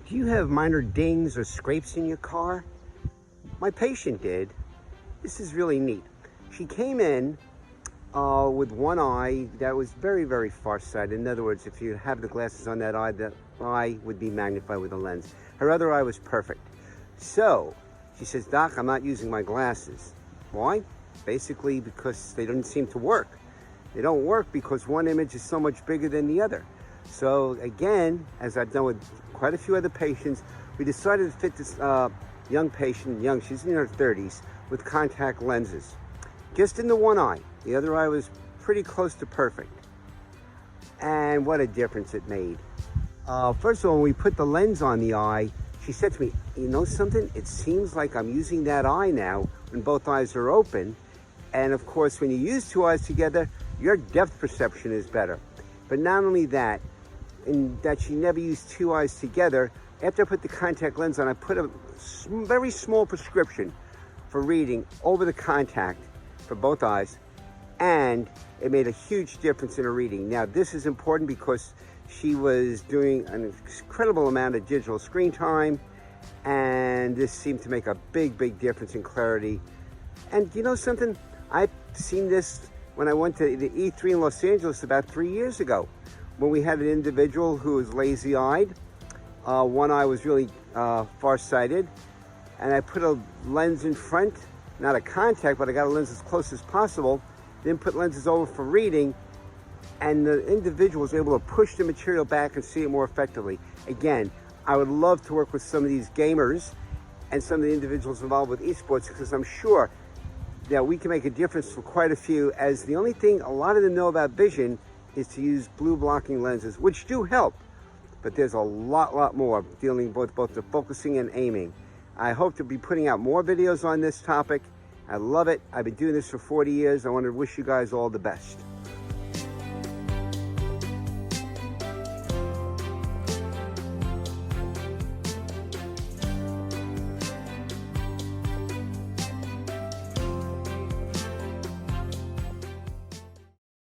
Do you have minor dings or scrapes in your car? My patient did. This is really neat. She came in with one eye that was very, very farsighted. In other words, if you have the glasses on that eye, the eye would be magnified with a lens. Her other eye was perfect. So she says, "Doc, I'm not using my glasses." Why? Basically because they don't seem to work. They don't work because one image is so much bigger than the other. So again, as I've done with quite a few other patients, we decided to fit this young patient, she's in her 30s, with contact lenses. Just in the one eye. The other eye was pretty close to perfect. And what a difference it made. First of all, when we put the lens on the eye, she said to me, "You know something? It seems like I'm using that eye now when both eyes are open." And of course, when you use two eyes together, your depth perception is better. But not only that, in that she never used two eyes together, after I put the contact lens on, I put a very small prescription for reading over the contact for both eyes, and it made a huge difference in her reading. Now, this is important because she was doing an incredible amount of digital screen time, and this seemed to make a big, big difference in clarity. And you know something? I've seen this when I went to the E3 in Los Angeles about 3 years ago, when we had an individual who was lazy-eyed. One eye was really farsighted, and I put a lens in front, not a contact, but I got a lens as close as possible, then put lenses over for reading, and the individual was able to push the material back and see it more effectively. Again, I would love to work with some of these gamers and some of the individuals involved with esports, because I'm sure that we can make a difference for quite a few, as the only thing a lot of them know about vision is to use blue blocking lenses, which do help, but there's a lot more dealing with both the focusing and aiming. I hope to be putting out more videos on this topic. I love it. I've been doing this for 40 years. I want to wish you guys all the best.